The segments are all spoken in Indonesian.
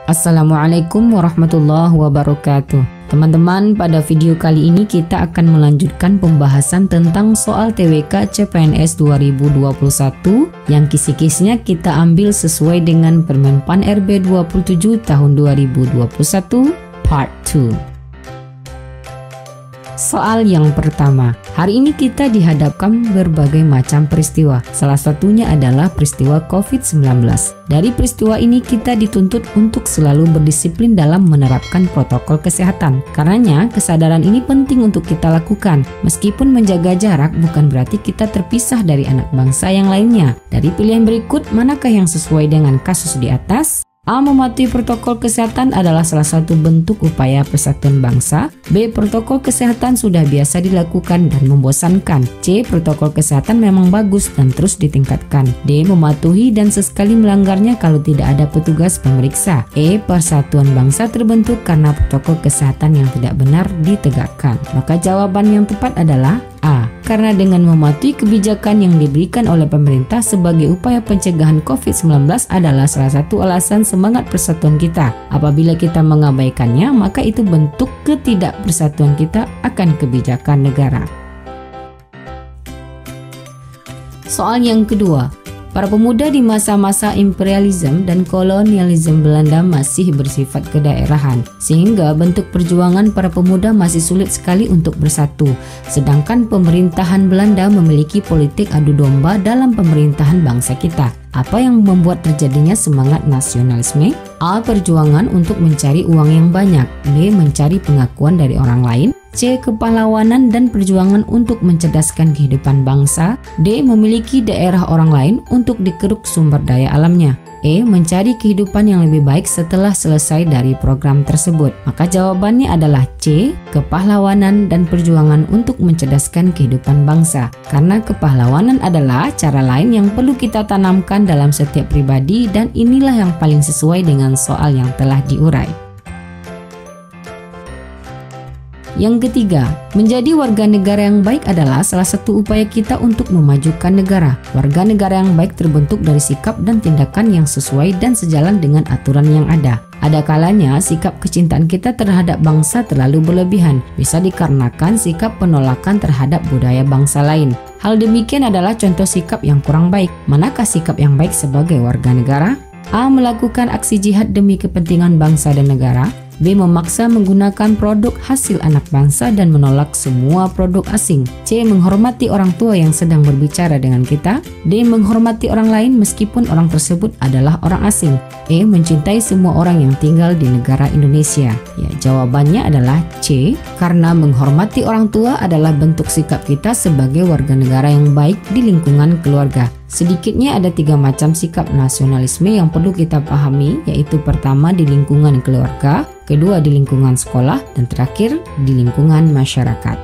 Assalamualaikum warahmatullahi wabarakatuh. Teman-teman, pada video kali ini kita akan melanjutkan pembahasan tentang soal TWK CPNS 2021 yang kisi-kisinya kita ambil sesuai dengan Permenpan RB 27 tahun 2021 Part 2. Soal yang pertama, hari ini kita dihadapkan berbagai macam peristiwa. Salah satunya adalah peristiwa COVID-19. Dari peristiwa ini kita dituntut untuk selalu berdisiplin dalam menerapkan protokol kesehatan. Karenanya, kesadaran ini penting untuk kita lakukan. Meskipun menjaga jarak bukan berarti kita terpisah dari anak bangsa yang lainnya. Dari pilihan berikut, manakah yang sesuai dengan kasus di atas? A. Mematuhi protokol kesehatan adalah salah satu bentuk upaya persatuan bangsa. B. Protokol kesehatan sudah biasa dilakukan dan membosankan. C. Protokol kesehatan memang bagus dan terus ditingkatkan. D. Mematuhi dan sesekali melanggarnya kalau tidak ada petugas pemeriksa. E. Persatuan bangsa terbentuk karena protokol kesehatan yang tidak benar ditegakkan. Maka jawaban yang tepat adalah A. Karena dengan mematuhi kebijakan yang diberikan oleh pemerintah sebagai upaya pencegahan COVID-19 adalah salah satu alasan semangat persatuan kita. Apabila kita mengabaikannya, maka itu bentuk ketidakpersatuan kita akan kebijakan negara. Soal yang kedua. Para pemuda di masa-masa imperialisme dan kolonialisme Belanda masih bersifat kedaerahan, sehingga bentuk perjuangan para pemuda masih sulit sekali untuk bersatu. Sedangkan pemerintahan Belanda memiliki politik adu domba dalam pemerintahan bangsa kita. Apa yang membuat terjadinya semangat nasionalisme? A. Perjuangan untuk mencari uang yang banyak. B. Mencari pengakuan dari orang lain. C. Kepahlawanan dan perjuangan untuk mencerdaskan kehidupan bangsa. D. Memiliki daerah orang lain untuk dikeruk sumber daya alamnya. E. Mencari kehidupan yang lebih baik setelah selesai dari program tersebut. Maka jawabannya adalah C. Kepahlawanan dan perjuangan untuk mencerdaskan kehidupan bangsa. Karena kepahlawanan adalah cara lain yang perlu kita tanamkan dalam setiap pribadi, dan inilah yang paling sesuai dengan soal yang telah diurai. Yang ketiga, menjadi warga negara yang baik adalah salah satu upaya kita untuk memajukan negara. Warga negara yang baik terbentuk dari sikap dan tindakan yang sesuai dan sejalan dengan aturan yang ada. Ada kalanya sikap kecintaan kita terhadap bangsa terlalu berlebihan, bisa dikarenakan sikap penolakan terhadap budaya bangsa lain. Hal demikian adalah contoh sikap yang kurang baik. Manakah sikap yang baik sebagai warga negara? A. Melakukan aksi jihad demi kepentingan bangsa dan negara. B. Memaksa menggunakan produk hasil anak bangsa dan menolak semua produk asing. C. Menghormati orang tua yang sedang berbicara dengan kita. D. Menghormati orang lain meskipun orang tersebut adalah orang asing. E. Mencintai semua orang yang tinggal di negara Indonesia. Ya, jawabannya adalah C. Karena menghormati orang tua adalah bentuk sikap kita sebagai warga negara yang baik di lingkungan keluarga. Sedikitnya ada 3 macam sikap nasionalisme yang perlu kita pahami, yaitu pertama di lingkungan keluarga, kedua di lingkungan sekolah, dan terakhir di lingkungan masyarakat.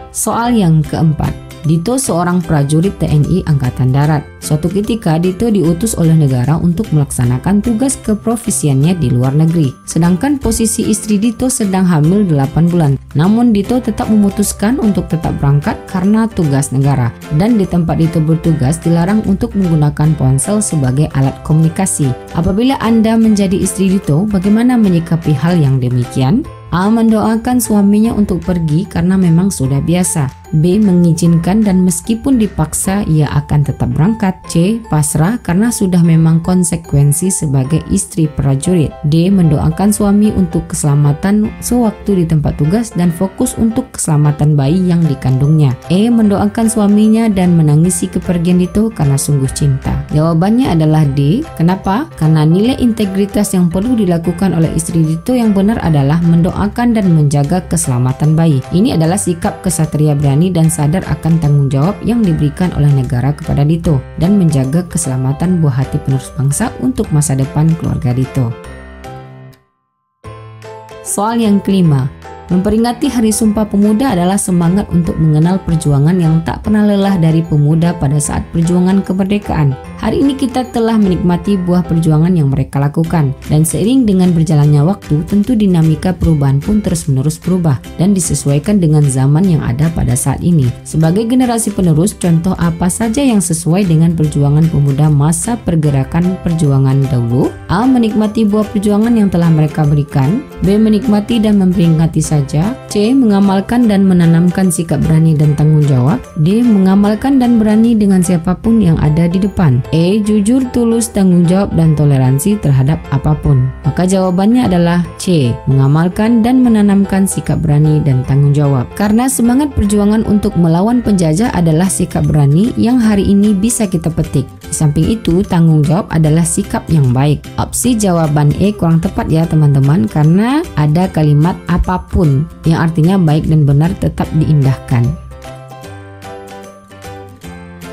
Soal yang keempat. Dito seorang prajurit TNI Angkatan Darat. Suatu ketika Dito diutus oleh negara untuk melaksanakan tugas keprofesiannya di luar negeri. Sedangkan posisi istri Dito sedang hamil 8 bulan. Namun Dito tetap memutuskan untuk tetap berangkat karena tugas negara. Dan di tempat Dito bertugas dilarang untuk menggunakan ponsel sebagai alat komunikasi. Apabila Anda menjadi istri Dito, bagaimana menyikapi hal yang demikian? A. Mendoakan suaminya untuk pergi karena memang sudah biasa. B. Mengizinkan dan meskipun dipaksa ia akan tetap berangkat. C. Pasrah karena sudah memang konsekuensi sebagai istri prajurit. D. Mendoakan suami untuk keselamatan sewaktu di tempat tugas dan fokus untuk keselamatan bayi yang dikandungnya. E. Mendoakan suaminya dan menangisi kepergian itu karena sungguh cinta. Jawabannya adalah D. Kenapa? Karena nilai integritas yang perlu dilakukan oleh istri Dito yang benar adalah mendoakan dan menjaga keselamatan bayi. Ini adalah sikap kesatria berani dan sadar akan tanggung jawab yang diberikan oleh negara kepada Dito dan menjaga keselamatan buah hati penerus bangsa untuk masa depan keluarga Dito. Soal yang kelima. Memperingati Hari Sumpah Pemuda adalah semangat untuk mengenal perjuangan yang tak pernah lelah dari pemuda pada saat perjuangan kemerdekaan. Hari ini kita telah menikmati buah perjuangan yang mereka lakukan, dan seiring dengan berjalannya waktu, tentu dinamika perubahan pun terus-menerus berubah dan disesuaikan dengan zaman yang ada pada saat ini. Sebagai generasi penerus, contoh apa saja yang sesuai dengan perjuangan pemuda masa pergerakan perjuangan dahulu? A. Menikmati buah perjuangan yang telah mereka berikan. B. Menikmati dan memperingati saja. C. Mengamalkan dan menanamkan sikap berani dan tanggung jawab. D. Mengamalkan dan berani dengan siapapun yang ada di depan. E. Jujur, tulus, tanggung jawab, dan toleransi terhadap apapun. Maka jawabannya adalah C. Mengamalkan dan menanamkan sikap berani dan tanggung jawab. Karena semangat perjuangan untuk melawan penjajah adalah sikap berani yang hari ini bisa kita petik. Di samping itu, tanggung jawab adalah sikap yang baik. Opsi jawaban E kurang tepat ya teman-teman, karena ada kalimat apapun yang artinya baik dan benar tetap diindahkan.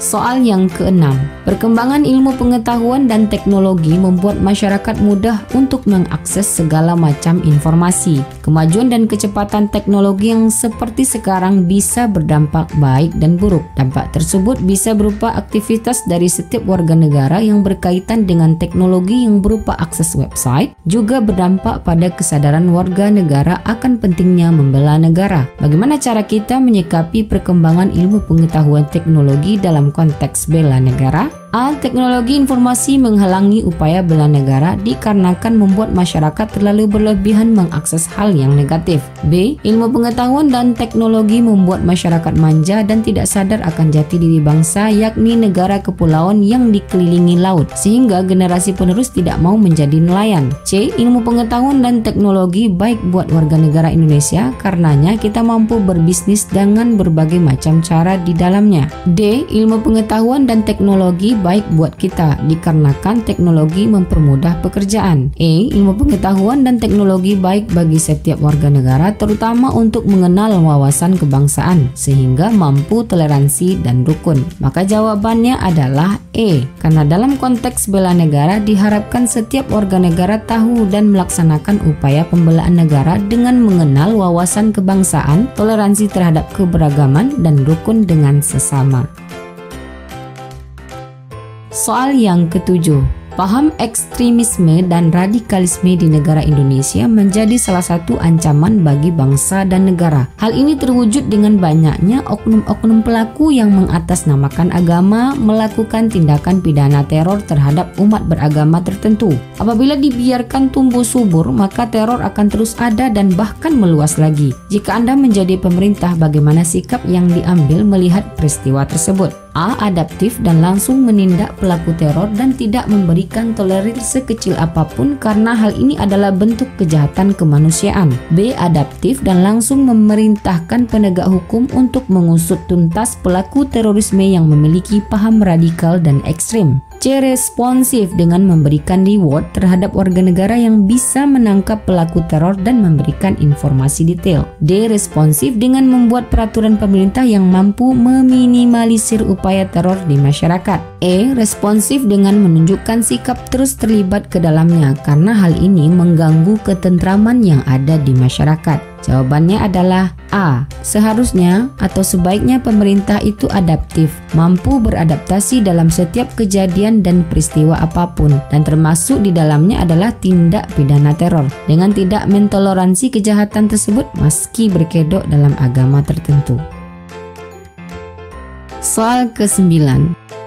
Soal yang keenam, perkembangan ilmu pengetahuan dan teknologi membuat masyarakat mudah untuk mengakses segala macam informasi. Kemajuan dan kecepatan teknologi yang seperti sekarang bisa berdampak baik dan buruk. Dampak tersebut bisa berupa aktivitas dari setiap warga negara yang berkaitan dengan teknologi yang berupa akses website, juga berdampak pada kesadaran warga negara akan pentingnya membela negara. Bagaimana cara kita menyikapi perkembangan ilmu pengetahuan teknologi dalam konteks bela negara? A. Teknologi informasi menghalangi upaya bela negara dikarenakan membuat masyarakat terlalu berlebihan mengakses hal yang negatif. B. Ilmu pengetahuan dan teknologi membuat masyarakat manja dan tidak sadar akan jati diri bangsa, yakni negara kepulauan yang dikelilingi laut, sehingga generasi penerus tidak mau menjadi nelayan. C. Ilmu pengetahuan dan teknologi baik buat warga negara Indonesia, karenanya kita mampu berbisnis dengan berbagai macam cara di dalamnya. D. Ilmu pengetahuan dan teknologi baik buat kita dikarenakan teknologi mempermudah pekerjaan. E. Ilmu pengetahuan dan teknologi baik bagi setiap warga negara, terutama untuk mengenal wawasan kebangsaan sehingga mampu toleransi dan rukun. Maka jawabannya adalah E. Karena dalam konteks bela negara diharapkan setiap warga negara tahu dan melaksanakan upaya pembelaan negara dengan mengenal wawasan kebangsaan, toleransi terhadap keberagaman, dan rukun dengan sesama. Soal yang ketujuh, paham ekstremisme dan radikalisme di negara Indonesia menjadi salah satu ancaman bagi bangsa dan negara. Hal ini terwujud dengan banyaknya oknum-oknum pelaku yang mengatasnamakan agama melakukan tindakan pidana teror terhadap umat beragama tertentu. Apabila dibiarkan tumbuh subur, maka teror akan terus ada dan bahkan meluas lagi. Jika Anda menjadi pemerintah, bagaimana sikap yang diambil melihat peristiwa tersebut? A. Adaptif dan langsung menindak pelaku teror dan tidak memberikan tolerir sekecil apapun karena hal ini adalah bentuk kejahatan kemanusiaan. B. Adaptif dan langsung memerintahkan penegak hukum untuk mengusut tuntas pelaku terorisme yang memiliki paham radikal dan ekstrem. C. Responsif dengan memberikan reward terhadap warga negara yang bisa menangkap pelaku teror dan memberikan informasi detail. D. Responsif dengan membuat peraturan pemerintah yang mampu meminimalisir upaya teror di masyarakat. E. Responsif dengan menunjukkan sikap terus terlibat ke dalamnya karena hal ini mengganggu ketentraman yang ada di masyarakat. Jawabannya adalah A. Seharusnya atau sebaiknya pemerintah itu adaptif, mampu beradaptasi dalam setiap kejadian dan peristiwa apapun, dan termasuk di dalamnya adalah tindak pidana teror, dengan tidak mentoleransi kejahatan tersebut meski berkedok dalam agama tertentu. Soal ke-9.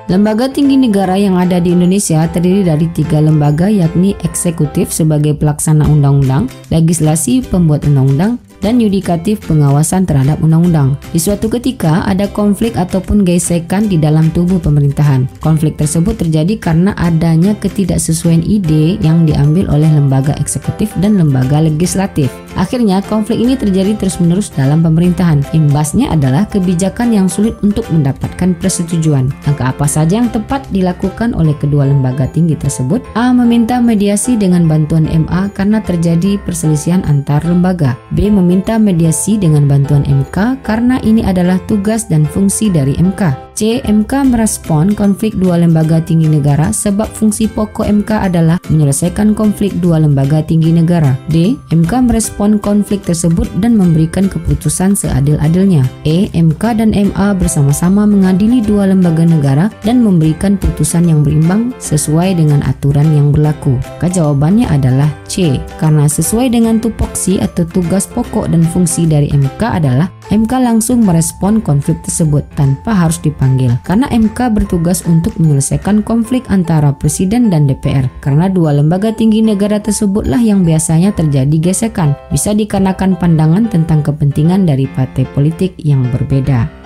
Lembaga tinggi negara yang ada di Indonesia terdiri dari 3 lembaga, yakni eksekutif sebagai pelaksana undang-undang, legislasi pembuat undang-undang, dan yudikatif pengawasan terhadap undang-undang. Di suatu ketika ada konflik ataupun gesekan di dalam tubuh pemerintahan. Konflik tersebut terjadi karena adanya ketidaksesuaian ide yang diambil oleh lembaga eksekutif dan lembaga legislatif. Akhirnya konflik ini terjadi terus-menerus dalam pemerintahan. Imbasnya adalah kebijakan yang sulit untuk mendapatkan persetujuan. Langkah apa saja yang tepat dilakukan oleh kedua lembaga tinggi tersebut? A. Meminta mediasi dengan bantuan MA karena terjadi perselisihan antar lembaga. B. Meminta mediasi dengan bantuan MK karena ini adalah tugas dan fungsi dari MK. C. MK merespon konflik dua lembaga tinggi negara sebab fungsi pokok MK adalah menyelesaikan konflik dua lembaga tinggi negara. D. MK merespon konflik tersebut dan memberikan keputusan seadil-adilnya. E. MK dan MA bersama-sama mengadili dua lembaga negara dan memberikan putusan yang berimbang sesuai dengan aturan yang berlaku. Maka jawabannya adalah C. Karena sesuai dengan tupoksi atau tugas pokok dan fungsi dari MK adalah MK langsung merespon konflik tersebut tanpa harus dipanggil. Karena MK bertugas untuk menyelesaikan konflik antara Presiden dan DPR. Karena dua lembaga tinggi negara tersebutlah yang biasanya terjadi gesekan. Bisa dikarenakan pandangan tentang kepentingan dari partai politik yang berbeda.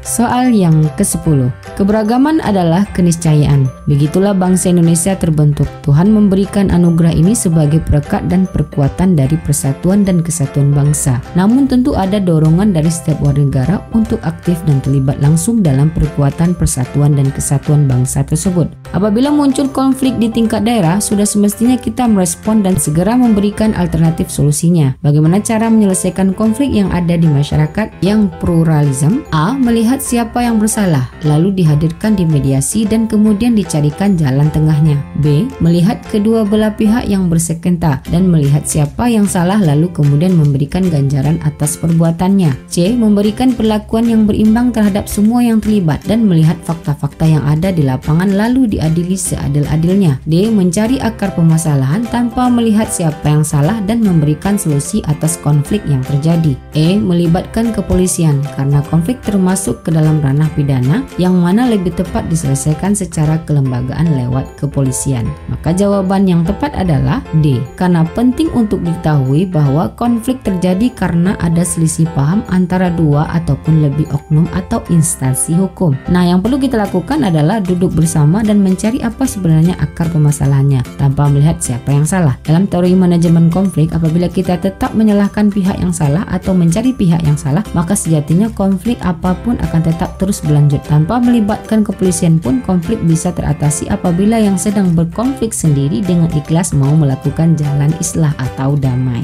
Soal yang ke-10. Keberagaman adalah keniscayaan. Begitulah bangsa Indonesia terbentuk. Tuhan memberikan anugerah ini sebagai perekat dan perkuatan dari persatuan dan kesatuan bangsa. Namun tentu ada dorongan dari setiap warga negara untuk aktif dan terlibat langsung dalam perkuatan persatuan dan kesatuan bangsa tersebut. Apabila muncul konflik di tingkat daerah, sudah semestinya kita merespon dan segera memberikan alternatif solusinya. Bagaimana cara menyelesaikan konflik yang ada di masyarakat yang pluralisme? A. Melihat siapa yang bersalah, lalu dihadirkan di mediasi dan kemudian dicarikan jalan tengahnya. B. Melihat kedua belah pihak yang bersengketa dan melihat siapa yang salah lalu kemudian memberikan ganjaran atas perbuatannya. C. Memberikan perlakuan yang berimbang terhadap semua yang terlibat dan melihat fakta-fakta yang ada di lapangan lalu diadili seadil-adilnya. D. Mencari akar permasalahan tanpa melihat siapa yang salah dan memberikan solusi atas konflik yang terjadi. E. Melibatkan kepolisian karena konflik termasuk ke dalam ranah pidana yang mana lebih tepat diselesaikan secara kelembagaan lewat kepolisian. Maka jawaban yang tepat adalah D. Karena penting untuk diketahui bahwa konflik terjadi karena ada selisih paham antara dua ataupun lebih oknum atau instansi hukum. Nah, yang perlu kita lakukan adalah duduk bersama dan mencari apa sebenarnya akar permasalahannya tanpa melihat siapa yang salah. Dalam teori manajemen konflik, apabila kita tetap menyalahkan pihak yang salah atau mencari pihak yang salah, maka sejatinya konflik apapun akan tetap terus berlanjut. Tanpa melibatkan kepolisian pun konflik bisa teratasi apabila yang sedang berkonflik sendiri dengan ikhlas mau melakukan jalan islah atau damai.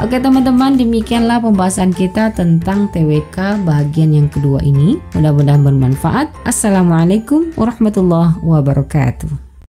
Oke teman-teman, demikianlah pembahasan kita tentang TWK bagian yang kedua ini. Mudah-mudahan bermanfaat. Assalamualaikum warahmatullahi wabarakatuh.